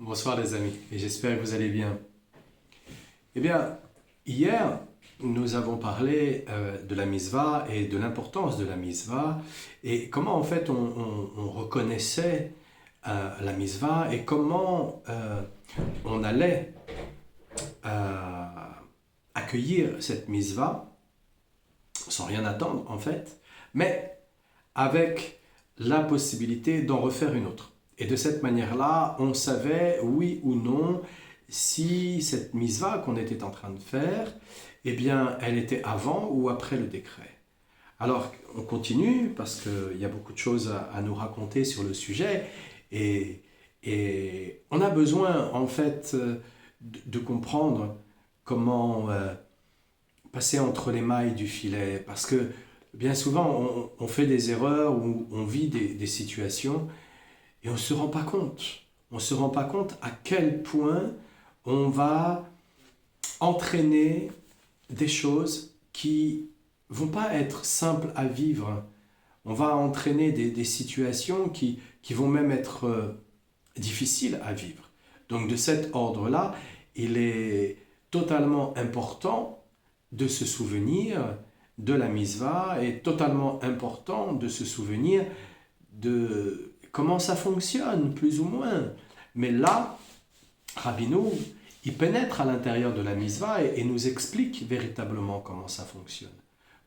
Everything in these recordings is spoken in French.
Bonsoir les amis, et j'espère que vous allez bien. Eh bien, hier, nous avons parlé de la misva et de l'importance de la misva et comment en fait on reconnaissait la misva et comment on allait euh, accueillir cette misva sans rien attendre en fait, mais avec la possibilité d'en refaire une autre. Et de cette manière-là, on savait, oui ou non, si cette misva qu'on était en train de faire, eh bien, elle était avant ou après le décret. Alors, on continue, parce qu'il y a beaucoup de choses à nous raconter sur le sujet, et, et on a besoin, en fait, de comprendre comment passer entre les mailles du filet, parce que bien souvent, on fait des erreurs ou on vit des situations et on ne se rend pas compte. On ne se rend pas compte à quel point on va entraîner des choses qui vont pas être simples à vivre. On va entraîner des situations qui vont même être difficiles à vivre. Donc de cet ordre-là, il est totalement important de se souvenir de la misva et totalement important de se souvenir de comment ça fonctionne, plus ou moins. Mais là, Rabbeinu, il pénètre à l'intérieur de la misva et nous explique véritablement comment ça fonctionne.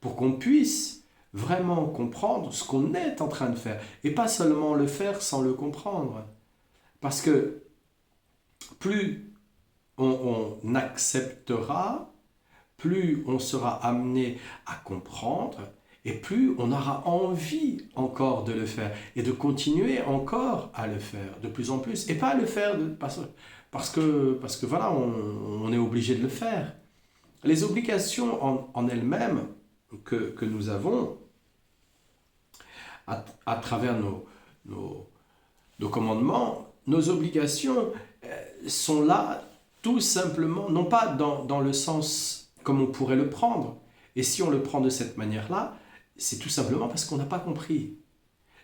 Pour qu'on puisse vraiment comprendre ce qu'on est en train de faire. Et pas seulement le faire sans le comprendre. Parce que plus on acceptera, plus on sera amené à comprendre, et plus on aura envie encore de le faire, et de continuer encore à le faire, de plus en plus, et pas à le faire parce que voilà, on est obligé de le faire. Les obligations en elles-mêmes que nous avons à travers nos commandements, nos obligations sont là tout simplement, non pas dans le sens comme on pourrait le prendre, et si on le prend de cette manière-là, c'est tout simplement parce qu'on n'a pas compris.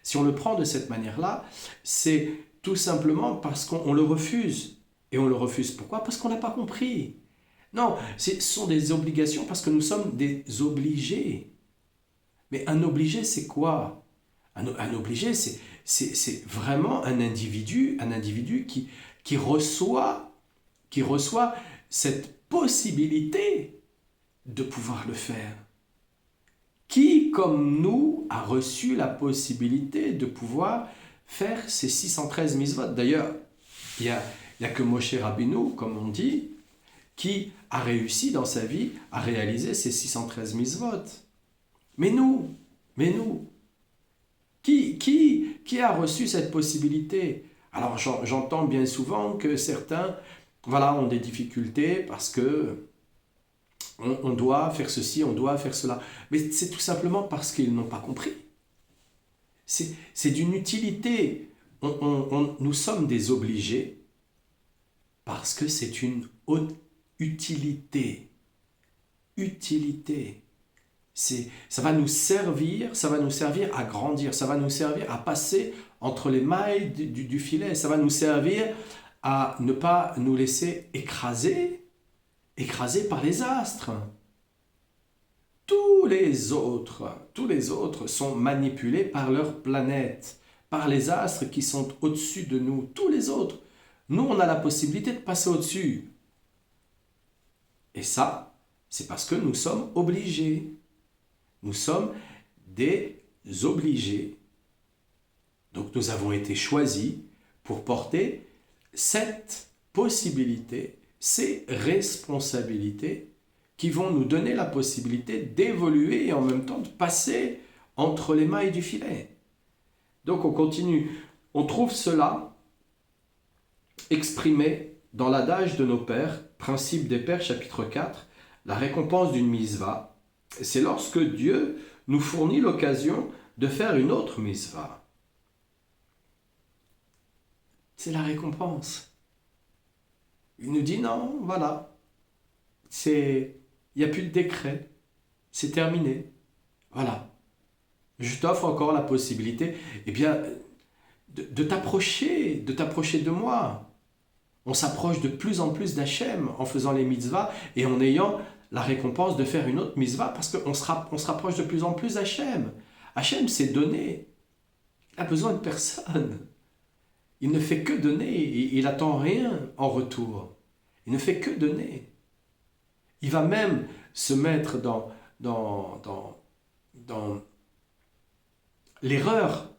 Si on le prend de cette manière-là, c'est tout simplement parce qu'on le refuse. Et on le refuse pourquoi? Parce qu'on n'a pas compris. Non, ce sont des obligations parce que nous sommes des obligés. Mais un obligé, c'est quoi? Un obligé, c'est vraiment un individu qui reçoit cette possibilité de pouvoir le faire. Qui, comme nous, a reçu la possibilité de pouvoir faire ces 613 mitzvot? D'ailleurs, il n'y a que Moshe Rabbeinu, comme on dit, qui a réussi dans sa vie à réaliser ces 613 mitzvot. Mais nous, mais nous, qui a reçu cette possibilité? Alors j'entends bien souvent que certains voilà, ont des difficultés parce que on doit faire ceci, on doit faire cela. Mais c'est tout simplement parce qu'ils n'ont pas compris. C'est d'une utilité. Nous sommes des obligés parce que c'est une haute utilité. Utilité. Ça va nous servir à grandir, ça va nous servir à passer entre les mailles du filet, ça va nous servir à ne pas nous laisser écraser par les astres. Tous les autres sont manipulés par leur planète, par les astres qui sont au-dessus de nous, tous les autres. Nous, on a la possibilité de passer au-dessus. Et ça, c'est parce que nous sommes obligés. Nous sommes des obligés. Donc nous avons été choisis pour porter cette possibilité, ces responsabilités qui vont nous donner la possibilité d'évoluer et en même temps de passer entre les mailles du filet. Donc on continue. On trouve cela exprimé dans l'adage de nos pères, Principe des pères, chapitre 4, la récompense d'une misva. C'est lorsque Dieu nous fournit l'occasion de faire une autre misva. C'est la récompense. Il nous dit non, voilà, il n'y a plus de décret, c'est terminé. Voilà. Je t'offre encore la possibilité, eh bien, de t'approcher de moi. On s'approche de plus en plus d'Hachem en faisant les mitzvahs et en ayant la récompense de faire une autre mitzvah parce qu'on se rapproche de plus en plus d'Hachem. Hachem s'est donné. Il a besoin de personne. Il ne fait que donner. Il n'attend rien en retour. Il ne fait que donner. Il va même se mettre dans l'erreur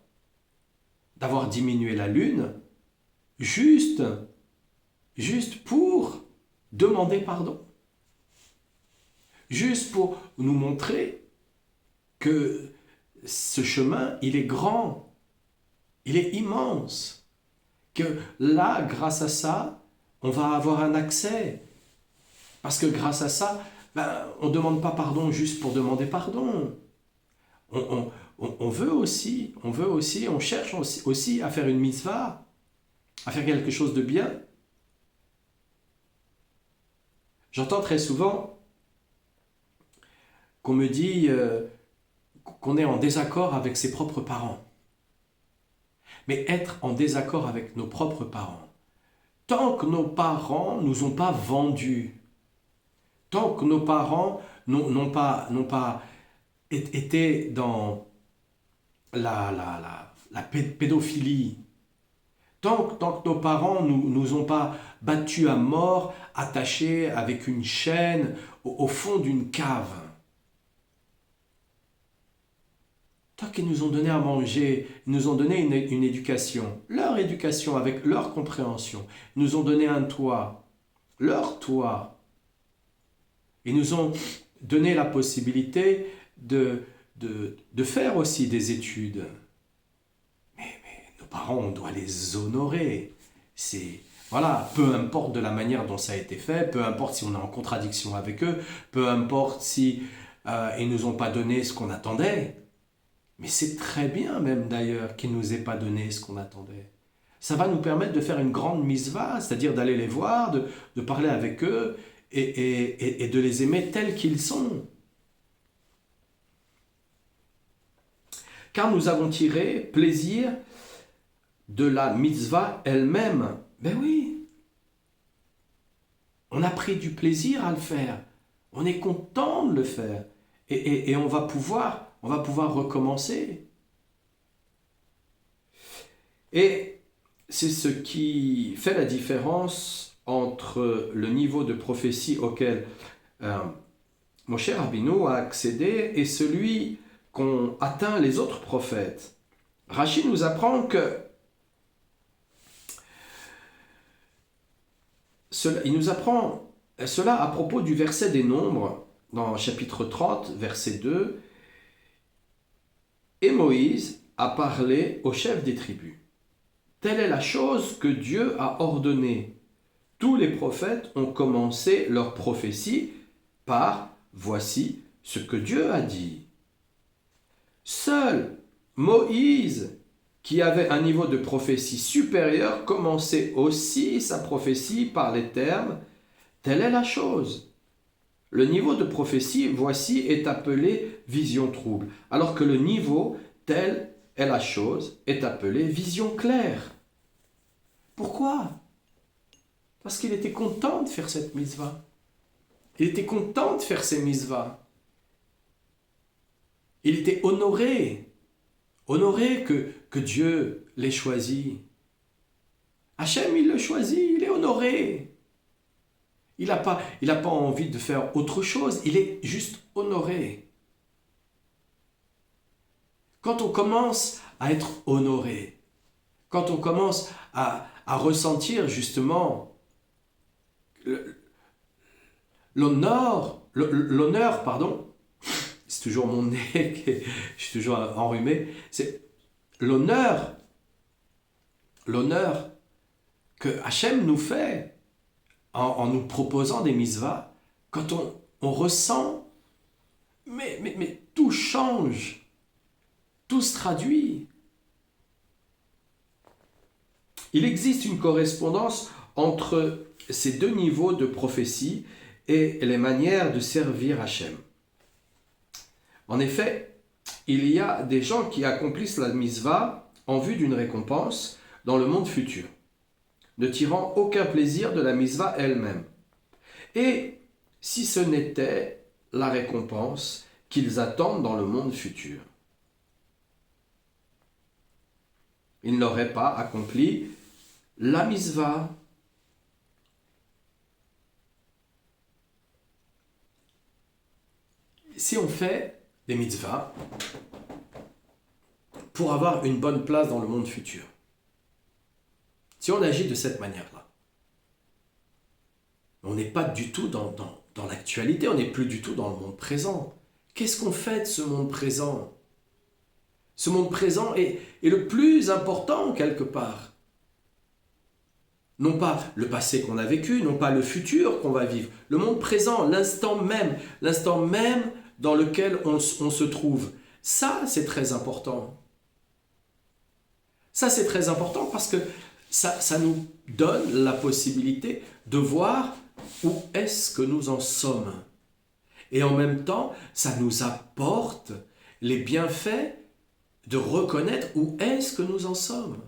d'avoir diminué la lune juste pour demander pardon. Juste pour nous montrer que ce chemin, il est grand, il est immense, que là, grâce à ça, on va avoir un accès. Parce que grâce à ça, on ne demande pas pardon juste pour demander pardon. On veut aussi, on cherche aussi à faire une mitzvah, à faire quelque chose de bien. J'entends très souvent qu'on me dit qu'on est en désaccord avec ses propres parents. Mais être en désaccord avec nos propres parents, tant que nos parents ne nous ont pas vendus, tant que nos parents n'ont pas été dans la pédophilie, tant que nos parents ne nous ont pas battus à mort, attachés avec une chaîne au fond d'une cave, tant qu'ils nous ont donné à manger, ils nous ont donné une éducation, leur éducation avec leur compréhension, ils nous ont donné un toit, leur toit, ils nous ont donné la possibilité de faire aussi des études. Mais nos parents, on doit les honorer. Voilà, peu importe de la manière dont ça a été fait, peu importe si on est en contradiction avec eux, peu importe si ils nous ont pas donné ce qu'on attendait. Mais c'est très bien même d'ailleurs qu'ils ne nous aient pas donné ce qu'on attendait. Ça va nous permettre de faire une grande mitzvah, c'est-à-dire d'aller les voir, de parler avec eux et de les aimer tels qu'ils sont. Car nous avons tiré plaisir de la mitzvah elle-même. Ben oui, on a pris du plaisir à le faire. On est content de le faire. Et on va pouvoir recommencer. Et c'est ce qui fait la différence entre le niveau de prophétie auquel Moshe Rabbeinu a accédé et celui qu'ont atteint les autres prophètes. Rachi nous apprend que il nous apprend cela à propos du verset des Nombres, dans chapitre 30, verset 2. Et Moïse a parlé au chef des tribus. Telle est la chose que Dieu a ordonnée. Tous les prophètes ont commencé leur prophétie par « Voici ce que Dieu a dit ». Seul Moïse, qui avait un niveau de prophétie supérieur, commençait aussi sa prophétie par les termes « Telle est la chose ». Le niveau de prophétie, voici, est appelé vision trouble, alors que le niveau, telle est la chose, est appelé vision claire. Pourquoi? Parce qu'il était content de faire cette mitzvah. Il était content de faire ces mitzvahs. Il était honoré que Dieu l'ait choisi. Hachem, il le choisit, il est honoré. Il n'a pas envie de faire autre chose, il est juste honoré. Quand on commence à être honoré, quand on commence à ressentir justement l'honneur, c'est toujours mon nez, je suis toujours enrhumé, c'est l'honneur que Hachem nous fait en nous proposant des mitzvahs, quand on ressent, mais tout change, tout se traduit. Il existe une correspondance entre ces deux niveaux de prophétie et les manières de servir Hachem. En effet, il y a des gens qui accomplissent la mitzvah en vue d'une récompense dans le monde futur. ne tirant aucun plaisir de la mitzvah elle-même. Et si ce n'était la récompense qu'ils attendent dans le monde futur. Ils n'auraient pas accompli la mitzvah. Si on fait des mitzvahs pour avoir une bonne place dans le monde futur, si on agit de cette manière-là, on n'est pas du tout dans l'actualité, on n'est plus du tout dans le monde présent. Qu'est-ce qu'on fait de ce monde présent? Ce monde présent est le plus important quelque part. Non pas le passé qu'on a vécu, non pas le futur qu'on va vivre. Le monde présent, l'instant même dans lequel on se trouve. Ça, c'est très important. Ça, c'est très important parce que ça nous donne la possibilité de voir où est-ce que nous en sommes. Et en même temps, ça nous apporte les bienfaits de reconnaître où est-ce que nous en sommes.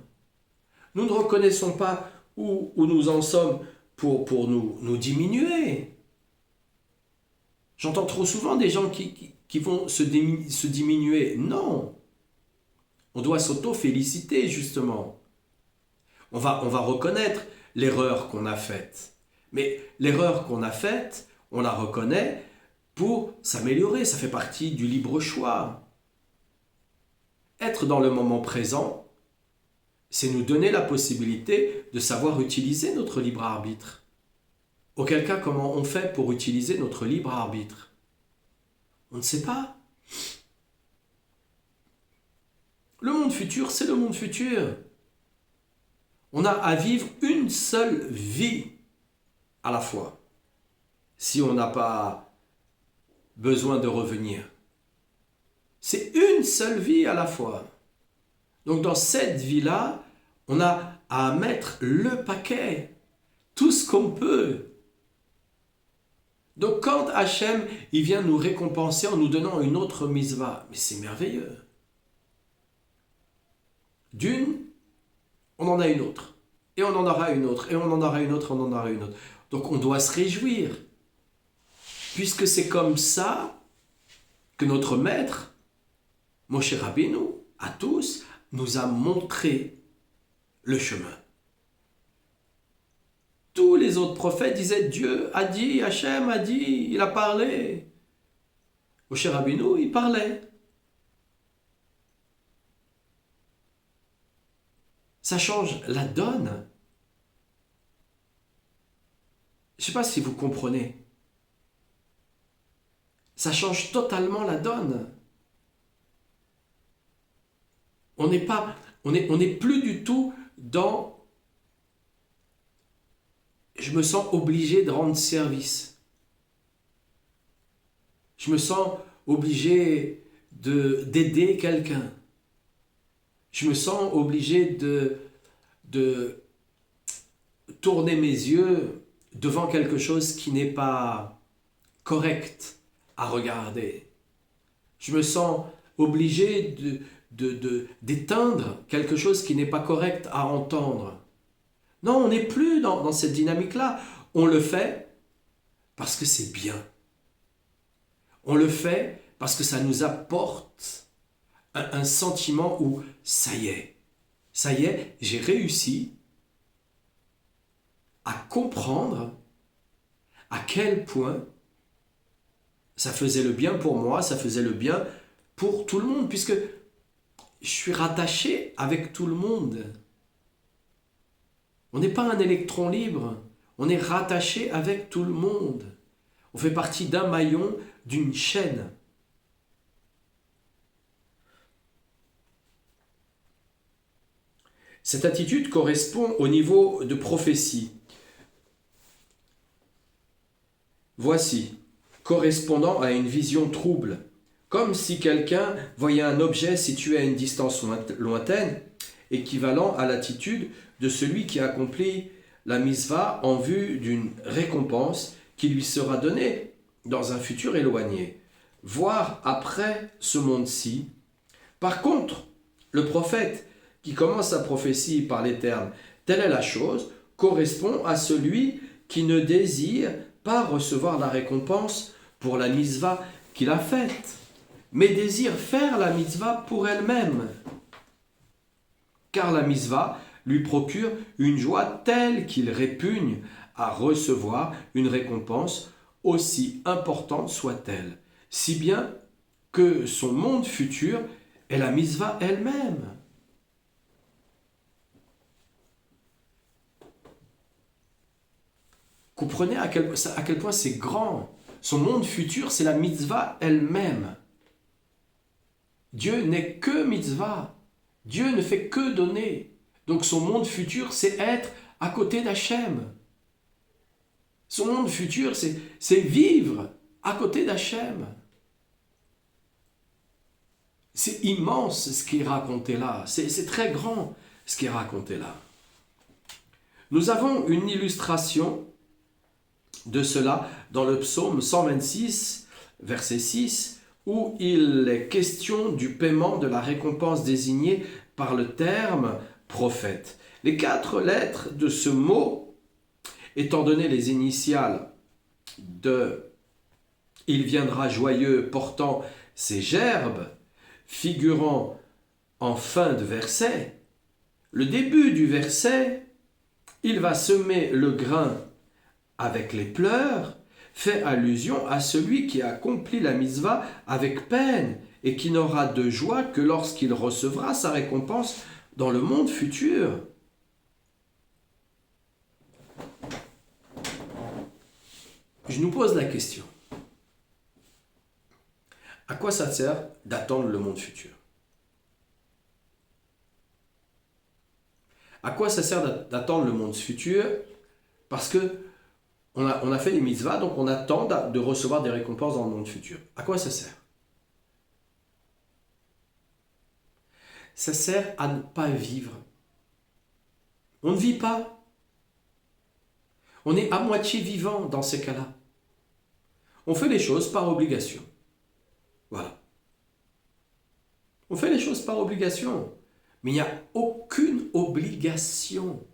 Nous ne reconnaissons pas où nous en sommes pour nous diminuer. J'entends trop souvent des gens qui vont se diminuer. Non. On doit s'auto-féliciter, justement. On va reconnaître l'erreur qu'on a faite. Mais l'erreur qu'on a faite, on la reconnaît pour s'améliorer. Ça fait partie du libre choix. Être dans le moment présent, c'est nous donner la possibilité de savoir utiliser notre libre arbitre. Auquel cas, comment on fait pour utiliser notre libre arbitre? On ne sait pas. Le monde futur, c'est le monde futur. On a à vivre une seule vie à la fois, si on n'a pas besoin de revenir. C'est une seule vie à la fois. Donc dans cette vie-là, on a à mettre le paquet, tout ce qu'on peut. Donc quand Hachem, il vient nous récompenser en nous donnant une autre mitzvah, mais c'est merveilleux. D'une, on en a une autre, et on en aura une autre, et on en aura une autre, on en aura une autre. Donc on doit se réjouir, puisque c'est comme ça que notre maître, Moshe Rabbeinu, à tous, nous a montré le chemin. Tous les autres prophètes disaient Dieu a dit, Hachem a dit, il a parlé. Moshe Rabbeinu, il parlait. Ça change la donne. Je ne sais pas si vous comprenez. Ça change totalement la donne. On n'est plus du tout dans je me sens obligé de rendre service. Je me sens obligé d'aider quelqu'un. Je me sens obligé de tourner mes yeux devant quelque chose qui n'est pas correct à regarder. Je me sens obligé d'éteindre quelque chose qui n'est pas correct à entendre. Non, on n'est plus dans cette dynamique-là. On le fait parce que c'est bien. On le fait parce que ça nous apporte un sentiment où ça y est, j'ai réussi à comprendre à quel point ça faisait le bien pour moi, ça faisait le bien pour tout le monde, puisque je suis rattaché avec tout le monde. On n'est pas un électron libre, on est rattaché avec tout le monde. On fait partie d'un maillon, d'une chaîne. Cette attitude correspond au niveau de prophétie. Voici, correspondant à une vision trouble, comme si quelqu'un voyait un objet situé à une distance lointaine, équivalent à l'attitude de celui qui accomplit la mitzvah en vue d'une récompense qui lui sera donnée dans un futur éloigné, voire après ce monde-ci. Par contre, le prophète qui commence sa prophétie par les termes « Telle est la chose », correspond à celui qui ne désire pas recevoir la récompense pour la mitzvah qu'il a faite, mais désire faire la mitzvah pour elle-même. Car la mitzvah lui procure une joie telle qu'il répugne à recevoir une récompense aussi importante soit-elle, si bien que son monde futur est la mitzvah elle-même. Comprenez à quel point c'est grand. Son monde futur, c'est la mitzvah elle-même. Dieu n'est que mitzvah. Dieu ne fait que donner. Donc son monde futur, c'est être à côté d'Hachem. Son monde futur, c'est vivre à côté d'Hachem. C'est immense ce qui est raconté là. C'est très grand ce qui est raconté là. Nous avons une illustration de cela dans le psaume 126, verset 6, où il est question du paiement de la récompense désignée par le terme prophète. Les 4 lettres de ce mot, étant donné les initiales de « il viendra joyeux portant ses gerbes », figurant en fin de verset, le début du verset, il va semer le grain avec les pleurs, fait allusion à celui qui accomplit la mitzvah avec peine et qui n'aura de joie que lorsqu'il recevra sa récompense dans le monde futur. Je nous pose la question. À quoi ça sert d'attendre le monde futur? À quoi ça sert d'attendre le monde futur? Parce que on a fait des mitzvahs, donc on attend de recevoir des récompenses dans le monde futur. À quoi ça sert? Ça sert à ne pas vivre. On ne vit pas. On est à moitié vivant dans ces cas-là. On fait les choses par obligation. Voilà. On fait les choses par obligation. Mais il n'y a aucune obligation.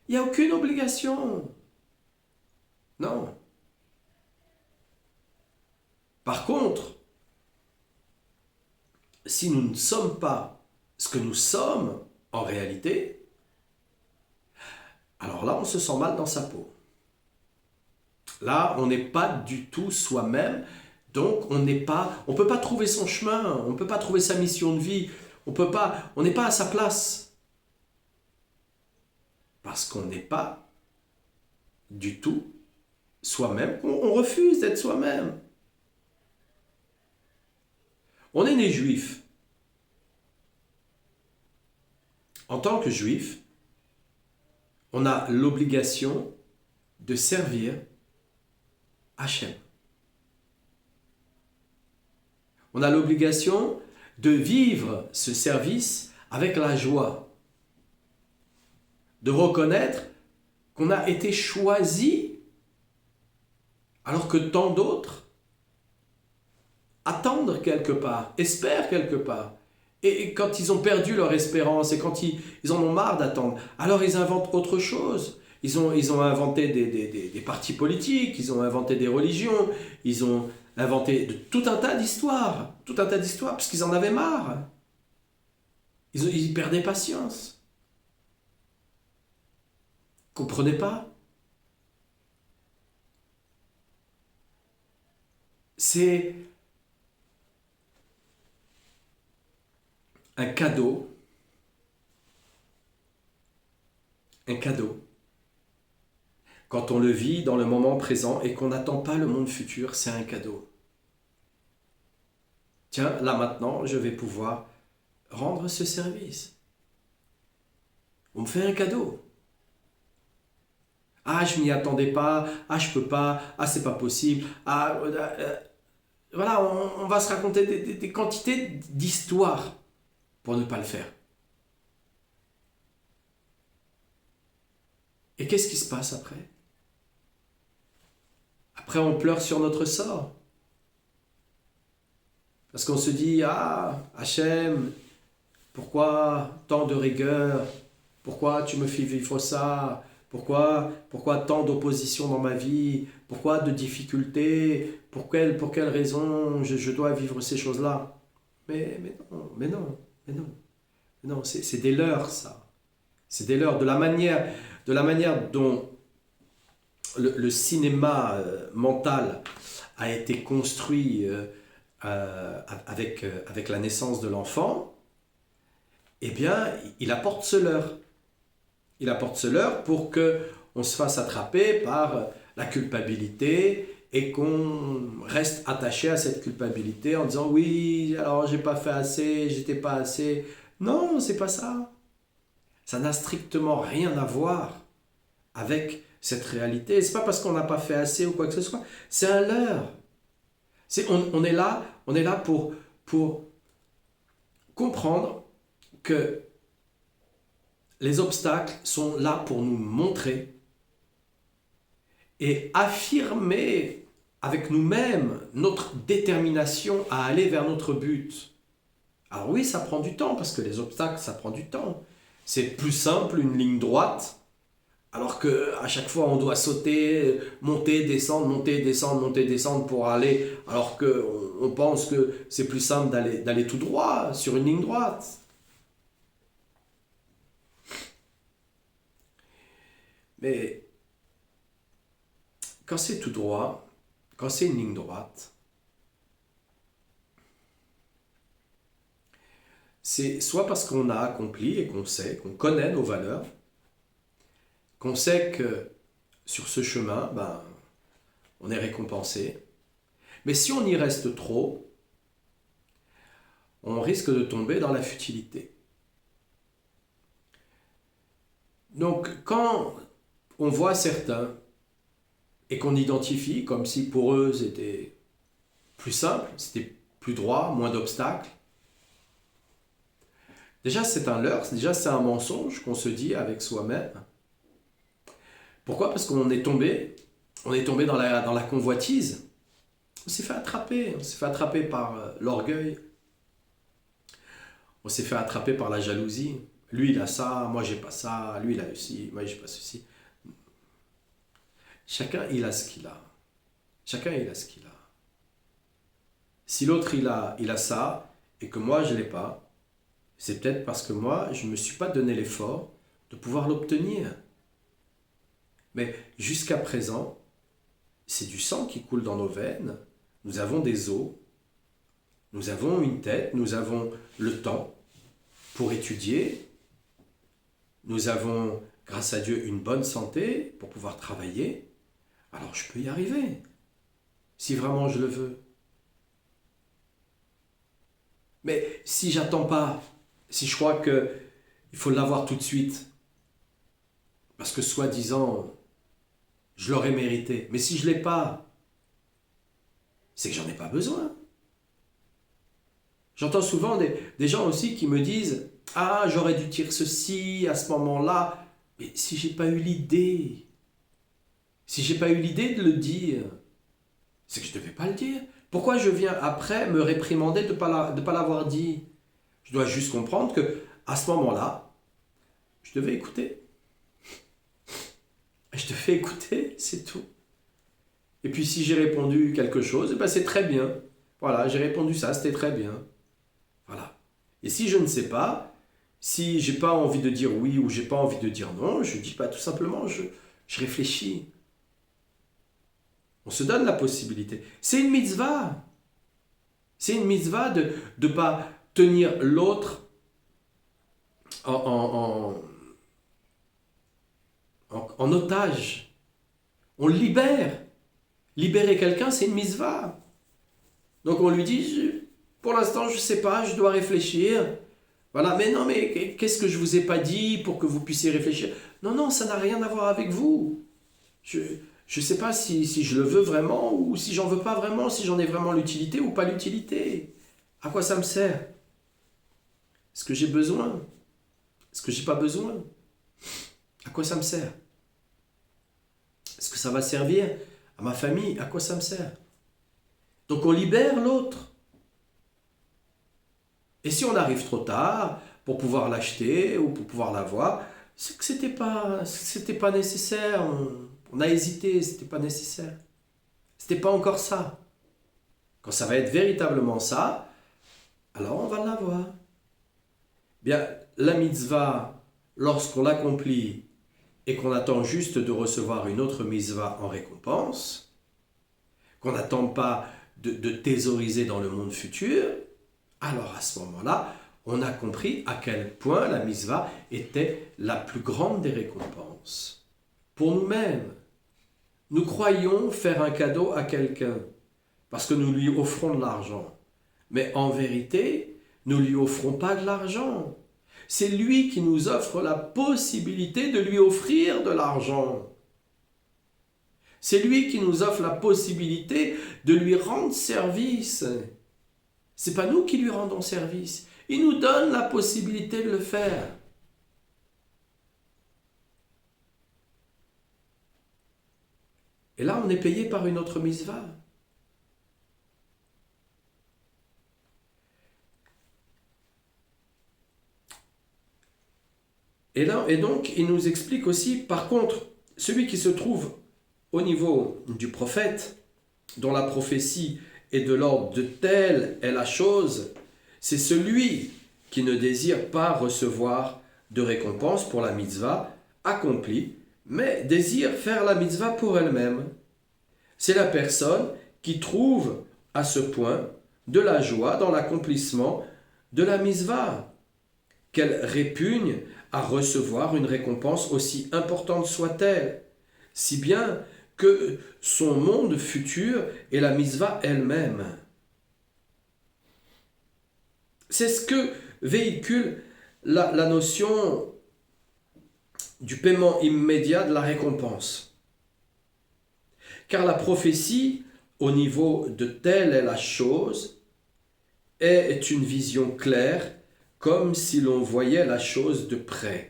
Il n'y a aucune obligation. Non. Par contre, si nous ne sommes pas ce que nous sommes en réalité, alors là, on se sent mal dans sa peau. Là, on n'est pas du tout soi-même, donc on n'est peut pas trouver son chemin, on ne peut pas trouver sa mission de vie, on n'est pas à sa place. Parce qu'on n'est pas du tout soi-même, on refuse d'être soi-même. On est né juif. En tant que juif, on a l'obligation de servir Hachem. On a l'obligation de vivre ce service avec la joie, de reconnaître qu'on a été choisi alors que tant d'autres attendent quelque part, espèrent quelque part. Et quand ils ont perdu leur espérance et quand ils en ont marre d'attendre, alors ils inventent autre chose. Ils ont inventé des partis politiques, ils ont inventé des religions, ils ont inventé tout un tas d'histoires, parce qu'ils en avaient marre. Ils perdaient patience. Comprenez pas? C'est un cadeau. Un cadeau. Quand on le vit dans le moment présent et qu'on n'attend pas le monde futur, c'est un cadeau. Tiens, là maintenant, je vais pouvoir rendre ce service. On me fait un cadeau. Ah, je m'y attendais pas. Ah, je peux pas. Ah, c'est pas possible. Ah, voilà, on va se raconter des quantités d'histoires pour ne pas le faire. Et qu'est-ce qui se passe après? Après, on pleure sur notre sort. Parce qu'on se dit, ah, Hachem, pourquoi tant de rigueur? Pourquoi tu me fais vivre ça? Pourquoi tant d'opposition dans ma vie? Pourquoi de difficultés? Pour quelle raison je dois vivre ces choses-là? Mais non, mais non, mais non, c'est des leurres, ça. C'est des leurres. De la manière dont le cinéma mental a été construit avec la naissance de l'enfant, eh bien, il apporte ce leurre. Il apporte ce leurre pour que on se fasse attraper par la culpabilité et qu'on reste attaché à cette culpabilité en disant oui, alors j'ai pas fait assez, j'étais pas assez. Non, c'est pas ça. Ça n'a strictement rien à voir avec cette réalité. C'est pas parce qu'on n'a pas fait assez ou quoi que ce soit. C'est un leurre. On est là pour comprendre que les obstacles sont là pour nous montrer et affirmer avec nous-mêmes notre détermination à aller vers notre but. Alors oui, ça prend du temps, parce que les obstacles, ça prend du temps. C'est plus simple une ligne droite, alors qu'à chaque fois on doit sauter, monter, descendre, monter, descendre, monter, descendre pour aller, alors qu'on pense que c'est plus simple d'aller tout droit sur une ligne droite. Mais quand c'est tout droit, quand c'est une ligne droite, c'est soit parce qu'on a accompli et qu'on sait, qu'on connaît nos valeurs, qu'on sait que sur ce chemin, on est récompensé. Mais si on y reste trop, on risque de tomber dans la futilité. Donc quand on voit certains et qu'on identifie comme si pour eux c'était plus simple, c'était plus droit, moins d'obstacles, déjà c'est un leurre, déjà c'est un mensonge qu'on se dit avec soi-même. Pourquoi? Parce qu'on est tombé dans la convoitise. On s'est fait attraper par l'orgueil. On s'est fait attraper par la jalousie. Lui il a ça, moi j'ai pas ça, lui il a ceci, moi j'ai pas ceci. Chacun il a ce qu'il a. Chacun il a ce qu'il a. Si l'autre il a ça et que moi je l'ai pas, c'est peut-être parce que moi je me suis pas donné l'effort de pouvoir l'obtenir. Mais jusqu'à présent, c'est du sang qui coule dans nos veines, nous avons des os, nous avons une tête, nous avons le temps pour étudier, nous avons, grâce à Dieu, une bonne santé pour pouvoir travailler, alors je peux y arriver, si vraiment je le veux. Mais si j'attends pas, si je crois qu'il faut l'avoir tout de suite, parce que soi-disant, je l'aurais mérité. Mais si je ne l'ai pas, c'est que j'en ai pas besoin. J'entends souvent des gens aussi qui me disent « Ah, j'aurais dû dire ceci à ce moment-là. » Mais si j'ai pas eu l'idée, si j'ai pas eu l'idée de le dire, c'est que je ne devais pas le dire. Pourquoi je viens après me réprimander de pas l'avoir dit? Je dois juste comprendre que à ce moment-là, je devais écouter. Je te fais écouter, c'est tout. Et puis si j'ai répondu quelque chose, c'est très bien. Voilà, j'ai répondu ça, c'était très bien. Voilà. Et si je ne sais pas, si j'ai pas envie de dire oui ou j'ai pas envie de dire non, je dis pas tout simplement, je réfléchis. On se donne la possibilité. C'est une mitzvah. C'est une mitzvah de ne pas tenir l'autre en otage. On le libère. Libérer quelqu'un, c'est une mitzvah. Donc on lui dit, pour l'instant, je ne sais pas, je dois réfléchir. Voilà, mais non, mais qu'est-ce que je ne vous ai pas dit pour que vous puissiez réfléchir? Non, ça n'a rien à voir avec vous. Je ne sais pas si je le veux vraiment ou si j'en veux pas vraiment, si j'en ai vraiment l'utilité ou pas l'utilité. À quoi ça me sert? Est-ce que j'ai besoin? Est-ce que j'ai pas besoin? À quoi ça me sert? Est-ce que ça va servir à ma famille? À quoi ça me sert? Donc on libère l'autre. Et si on arrive trop tard pour pouvoir l'acheter ou pour pouvoir l'avoir, c'est que c'était pas nécessaire. On a hésité, c'était pas nécessaire. C'était pas encore ça. Quand ça va être véritablement ça, alors on va l'avoir. Bien, la mitzvah, lorsqu'on l'accomplit et qu'on attend juste de recevoir une autre mitzvah en récompense, qu'on n'attend pas de thésauriser dans le monde futur, alors à ce moment-là, on a compris à quel point la mitzvah était la plus grande des récompenses. Pour nous-mêmes, nous croyons faire un cadeau à quelqu'un parce que nous lui offrons de l'argent. Mais en vérité, nous ne lui offrons pas de l'argent. C'est lui qui nous offre la possibilité de lui offrir de l'argent. C'est lui qui nous offre la possibilité de lui rendre service. C'est pas nous qui lui rendons service. Il nous donne la possibilité de le faire. Et là, on est payé par une autre mitzvah. Et donc, il nous explique aussi, par contre, celui qui se trouve au niveau du prophète, dont la prophétie est de l'ordre de telle est la chose, c'est celui qui ne désire pas recevoir de récompense pour la mitzvah accomplie, mais désire faire la mitzvah pour elle-même. C'est la personne qui trouve à ce point de la joie dans l'accomplissement de la mitzvah, qu'elle répugne à recevoir une récompense aussi importante soit-elle, si bien que son monde futur est la mitzvah elle-même. C'est ce que véhicule la notion du paiement immédiat de la récompense. Car la prophétie, au niveau de telle est la chose, est une vision claire, comme si l'on voyait la chose de près.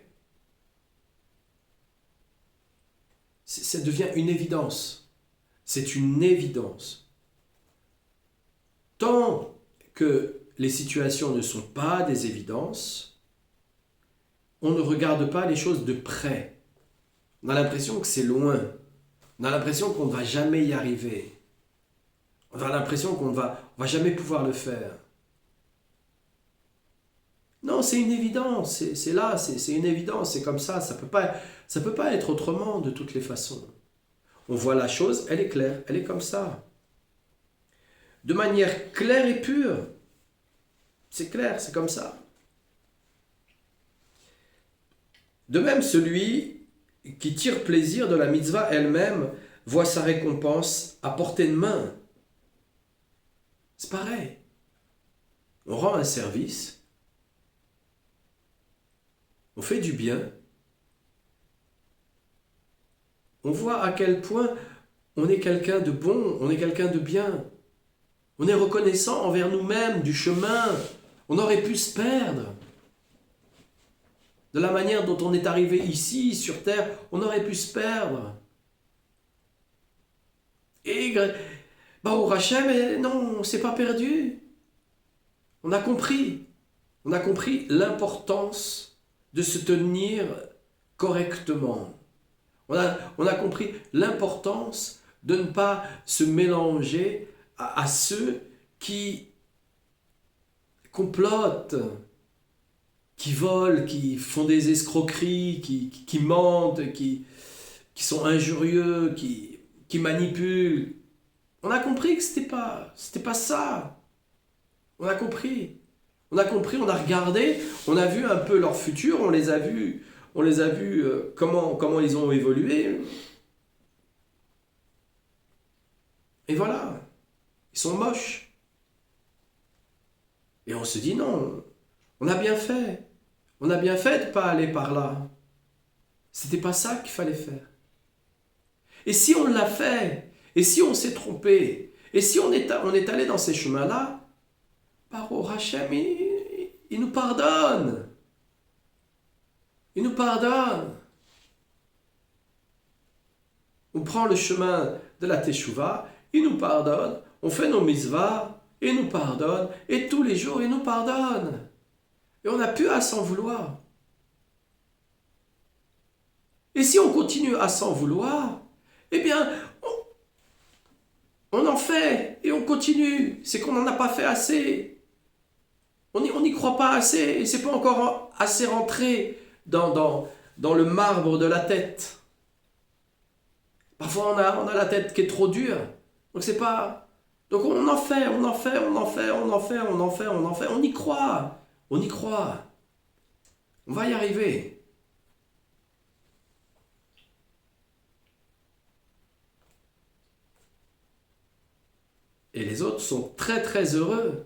Ça devient une évidence. C'est une évidence. Tant que les situations ne sont pas des évidences, on ne regarde pas les choses de près. On a l'impression que c'est loin. On a l'impression qu'on ne va jamais y arriver. On a l'impression qu'on ne va jamais pouvoir le faire. Non, c'est une évidence, c'est là, c'est une évidence, c'est comme ça peut pas être autrement de toutes les façons. On voit la chose, elle est claire, elle est comme ça. De manière claire et pure. C'est clair, c'est comme ça. De même, celui qui tire plaisir de la mitzvah elle-même voit sa récompense à portée de main. C'est pareil. On rend un service, on fait du bien, on voit à quel point on est quelqu'un de bon, on est quelqu'un de bien. On est reconnaissant envers nous-mêmes du chemin. On aurait pu se perdre. De la manière dont on est arrivé ici, sur Terre, on aurait pu se perdre. Et au Hachem, non, on ne s'est pas perdu. On a compris l'importance de se tenir correctement. On a compris l'importance de ne pas se mélanger à ceux qui complotent, qui volent, qui font des escroqueries, qui mentent, qui sont injurieux, qui manipulent. On a compris que c'était pas ça. On a compris, on a regardé, on a vu un peu leur futur, on les a vus comment ils ont évolué. Et voilà, ils sont moches. Et on se dit non, on a bien fait. On a bien fait de ne pas aller par là. C'était pas ça qu'il fallait faire. Et si on l'a fait, et si on s'est trompé, et si on est allé dans ces chemins-là, Baruch Hashem, il nous pardonne. Il nous pardonne. On prend le chemin de la Teshuvah, il nous pardonne, on fait nos mitzvahs, il nous pardonne, et tous les jours il nous pardonne. Et on n'a plus à s'en vouloir. Et si on continue à s'en vouloir, eh bien, on en fait et on continue. C'est qu'on n'en a pas fait assez. On n'y croit pas assez et c'est pas encore assez rentré dans le marbre de la tête. Parfois, on a la tête qui est trop dure. Donc, c'est pas. Donc, on en fait. On y croit. On y croit. On va y arriver. Et les autres sont très très heureux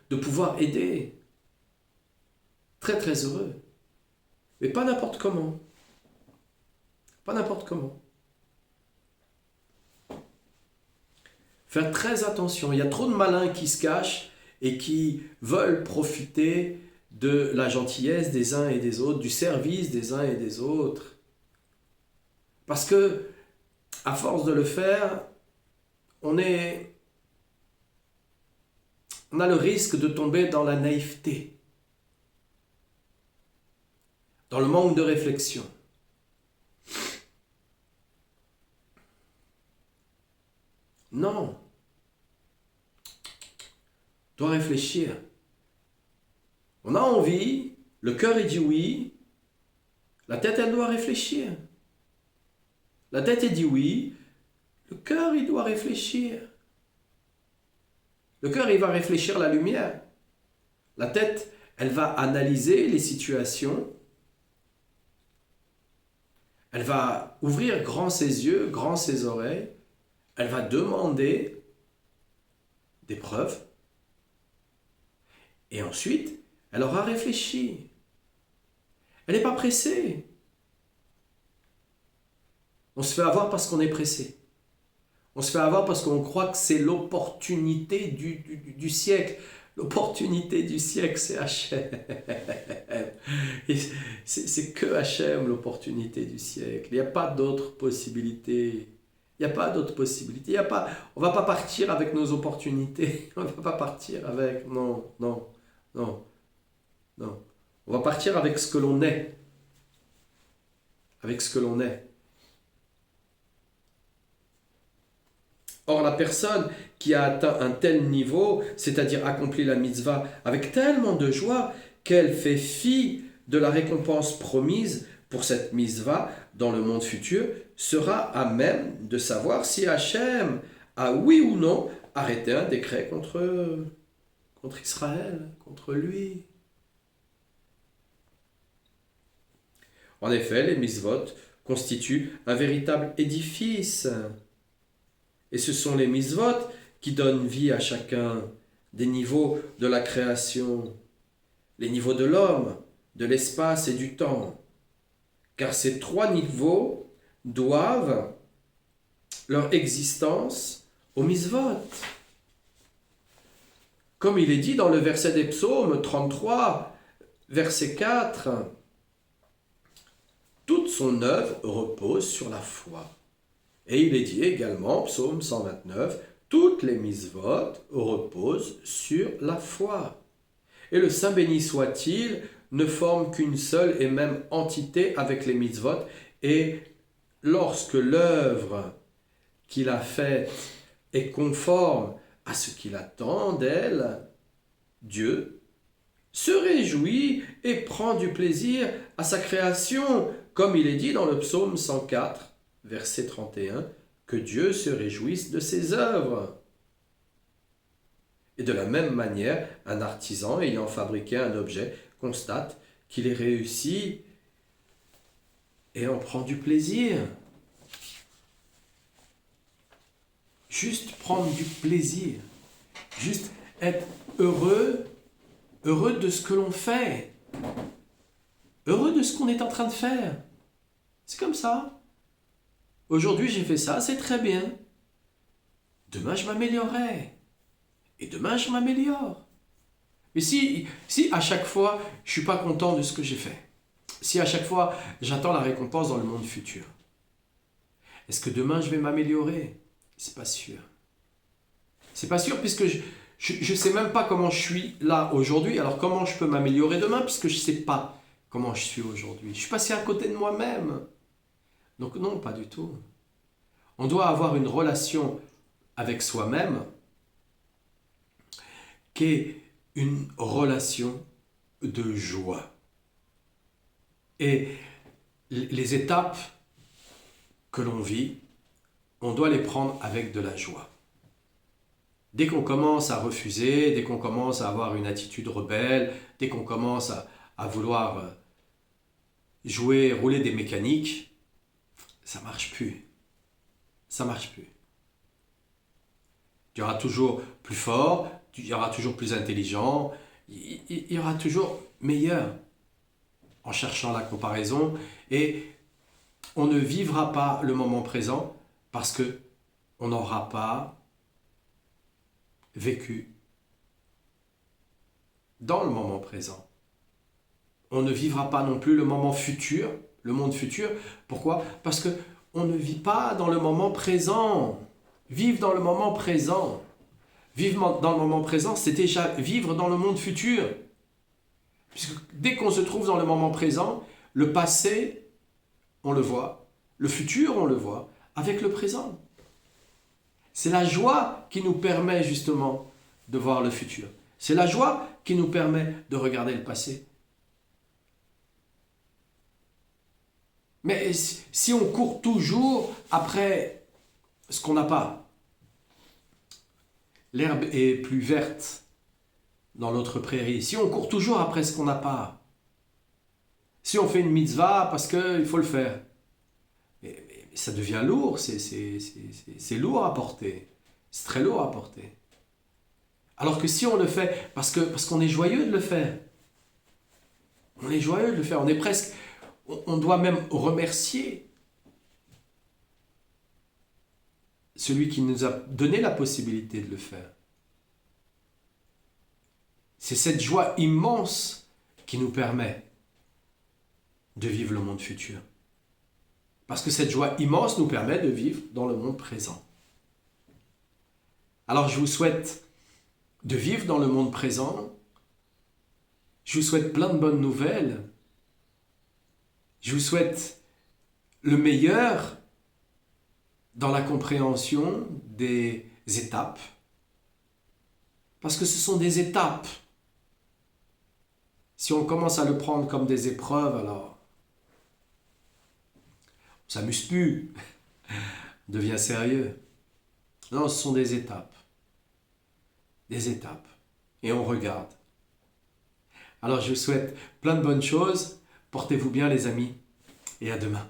de pouvoir aider. Très très heureux. Mais pas n'importe comment. Pas n'importe comment. Faire très attention. Il y a trop de malins qui se cachent et qui veulent profiter de la gentillesse des uns et des autres, du service des uns et des autres. Parce que, à force de le faire, on a le risque de tomber dans la naïveté, dans le manque de réflexion. Non. On doit réfléchir. On a envie, le cœur il dit oui, la tête elle doit réfléchir. La tête elle dit oui, le cœur il doit réfléchir. Le cœur il va réfléchir la lumière. La tête elle va analyser les situations. Elle va ouvrir grand ses yeux, grand ses oreilles. Elle va demander des preuves. Et ensuite, elle aura réfléchi. Elle n'est pas pressée. On se fait avoir parce qu'on est pressé. On se fait avoir parce qu'on croit que c'est l'opportunité du siècle. L'opportunité du siècle, c'est Hachem. C'est que Hachem, l'opportunité du siècle. Il n'y a pas d'autre possibilité. Il n'y a pas d'autre possibilité. On ne va pas partir avec nos opportunités. On ne va pas partir avec... Non. On va partir avec ce que l'on est. Avec ce que l'on est. Or, la personne qui a atteint un tel niveau, c'est-à-dire accompli la mitzvah avec tellement de joie qu'elle fait fi de la récompense promise pour cette mitzvah dans le monde futur, sera à même de savoir si Hachem a oui ou non arrêté un décret contre Israël, contre lui. En effet, les mitzvot constituent un véritable édifice. Et ce sont les mitzvot qui donnent vie à chacun des niveaux de la création, les niveaux de l'homme, de l'espace et du temps. Car ces trois niveaux doivent leur existence aux mitzvot. Comme il est dit dans le verset des psaumes 33, verset 4, toute son œuvre repose sur la foi. Et il est dit également, psaume 129, toutes les mitzvot reposent sur la foi. Et le Saint béni soit-il ne forme qu'une seule et même entité avec les mitzvot. Et lorsque l'œuvre qu'il a faite est conforme à ce qu'il attend d'elle, Dieu se réjouit et prend du plaisir à sa création, comme il est dit dans le psaume 104, verset 31, que Dieu se réjouisse de ses œuvres. Et de la même manière, un artisan ayant fabriqué un objet constate qu'il est réussi et en prend du plaisir. Juste prendre du plaisir, juste être heureux de ce que l'on fait, heureux de ce qu'on est en train de faire. C'est comme ça. Aujourd'hui, j'ai fait ça, c'est très bien. Demain, je m'améliorerai. Et demain, je m'améliore. Mais si à chaque fois, je ne suis pas content de ce que j'ai fait, si à chaque fois, j'attends la récompense dans le monde futur, est-ce que demain, je vais m'améliorer? C'est pas sûr. C'est pas sûr puisque je ne sais même pas comment je suis là aujourd'hui. Alors comment je peux m'améliorer demain puisque je ne sais pas comment je suis aujourd'hui. Je suis passé à côté de moi-même. Donc non, pas du tout. On doit avoir une relation avec soi-même qui est une relation de joie. Et les étapes que l'on vit, on doit les prendre avec de la joie. Dès qu'on commence à refuser, dès qu'on commence à avoir une attitude rebelle, dès qu'on commence à vouloir jouer, rouler des mécaniques, ça marche plus. Ça marche plus. Tu y auras toujours plus fort, tu y auras toujours plus intelligent, il y aura toujours meilleur en cherchant la comparaison et on ne vivra pas le moment présent parce que on n'aura pas vécu dans le moment présent. On ne vivra pas non plus le moment futur, le monde futur. Pourquoi? Parce que on ne vit pas dans le moment présent. Vivre dans le moment présent. Vivre dans le moment présent, c'est déjà vivre dans le monde futur. Puisque dès qu'on se trouve dans le moment présent, le passé, on le voit. Le futur, on le voit. Avec le présent. C'est la joie qui nous permet justement de voir le futur. C'est la joie qui nous permet de regarder le passé. Mais si on court toujours après ce qu'on n'a pas, l'herbe est plus verte dans notre prairie. Si on court toujours après ce qu'on n'a pas, si on fait une mitzvah parce qu'il faut le faire, mais ça devient lourd, c'est lourd à porter, c'est très lourd à porter. Alors que si on le fait parce qu'on est joyeux de le faire, on est joyeux de le faire, on est presque, on doit même remercier celui qui nous a donné la possibilité de le faire. C'est cette joie immense qui nous permet de vivre le monde futur. Parce que cette joie immense nous permet de vivre dans le monde présent. Alors je vous souhaite de vivre dans le monde présent. Je vous souhaite plein de bonnes nouvelles. Je vous souhaite le meilleur dans la compréhension des étapes. Parce que ce sont des étapes. Si on commence à le prendre comme des épreuves, alors on ne s'amuse plus, on devient sérieux. Non, ce sont des étapes. Des étapes. Et on regarde. Alors je vous souhaite plein de bonnes choses. Portez-vous bien les amis. Et à demain.